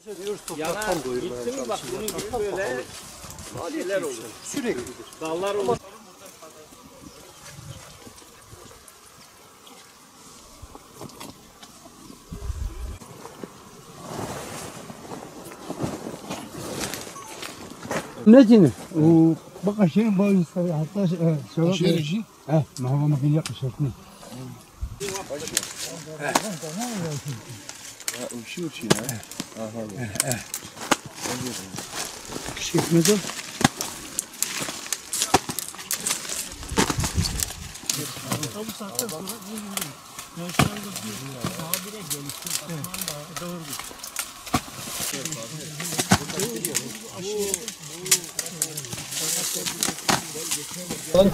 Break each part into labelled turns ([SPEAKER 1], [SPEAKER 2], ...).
[SPEAKER 1] Topraktan doyurmaya
[SPEAKER 2] gitti mi bak bunun gibi böyle şeyler olur.
[SPEAKER 1] Süreklidir.
[SPEAKER 2] Dallar olur.
[SPEAKER 3] Ne diyeyim? Bak aşırı boyu sarı hatta
[SPEAKER 1] Aşırı.
[SPEAKER 3] mahva makineye kışırtma.
[SPEAKER 1] Uçuyor ki ya. Aha.
[SPEAKER 3] Kışırtmadı.
[SPEAKER 4] Bu saatten sonra gençler de daha bile gelişti. Doğrudur.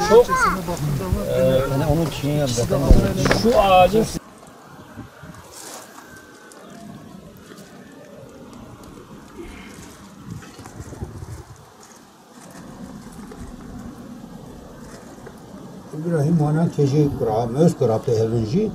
[SPEAKER 2] Çok yani onun için yaptım. Şu ağacın
[SPEAKER 3] İbrahim ona keşi kura, möz kura pehvenci.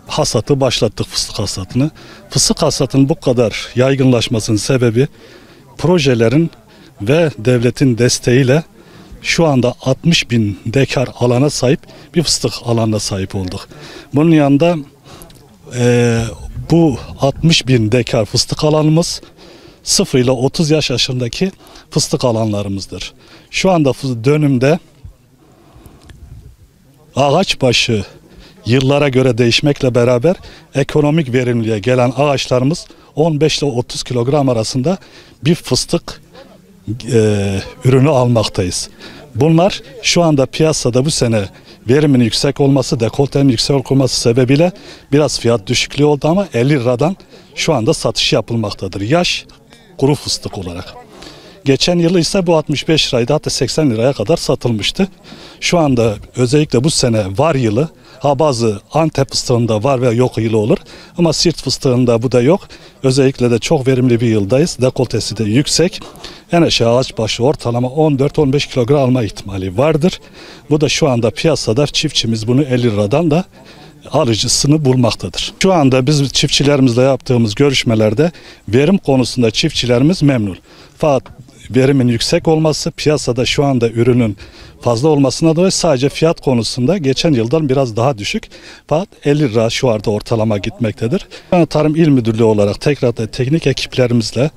[SPEAKER 5] Hasatı başlattık, fıstık hasatını. Fıstık hasatının bu kadar yaygınlaşmasının sebebi projelerin ve devletin desteğiyle şu anda 60.000 dekar alana sahip bir fıstık alanına sahip olduk. Bunun yanında bu 60.000 dekar fıstık alanımız 0 ile 30 yaş yaşındaki fıstık alanlarımızdır. Şu anda dönümde ağaç başı yıllara göre değişmekle beraber ekonomik verimliliğe gelen ağaçlarımız 15 ile 30 kilogram arasında bir fıstık ürünü almaktayız. Bunlar şu anda piyasada bu sene verimin yüksek olması, dekoltenin yüksek olması sebebiyle biraz fiyat düşüklüğü oldu ama 50 liradan şu anda satış yapılmaktadır. Yaş kuru fıstık olarak. Geçen yıl ise bu 65 liraydı, hatta 80 liraya kadar satılmıştı. Şu anda özellikle bu sene var yılı, bazı Antep fıstığında var ve yok yılı olur ama Siirt fıstığında bu da yok. Özellikle de çok verimli bir yıldayız. Dekoltesi de yüksek. En aşağı ağaç başı ortalama 14-15 kilogram alma ihtimali vardır. Bu da şu anda piyasada çiftçimiz bunu 50 liradan da alıcısını bulmaktadır. Şu anda biz çiftçilerimizle yaptığımız görüşmelerde verim konusunda çiftçilerimiz memnun. Fakat verimin yüksek olması, piyasada şu anda ürünün fazla olmasına dolayı sadece fiyat konusunda geçen yıldan biraz daha düşük. Fakat 50 lira şu anda ortalama gitmektedir. Tarım İl Müdürlüğü olarak tekrar da teknik ekiplerimizle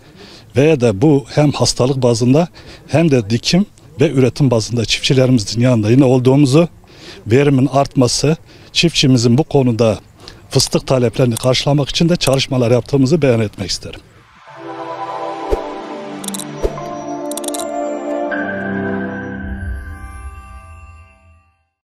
[SPEAKER 5] veya da bu hem hastalık bazında hem de dikim ve üretim bazında çiftçilerimizin yanında yine olduğumuzu, verimin artması, çiftçimizin bu konuda fıstık taleplerini karşılamak için de çalışmalar yaptığımızı beyan etmek isterim.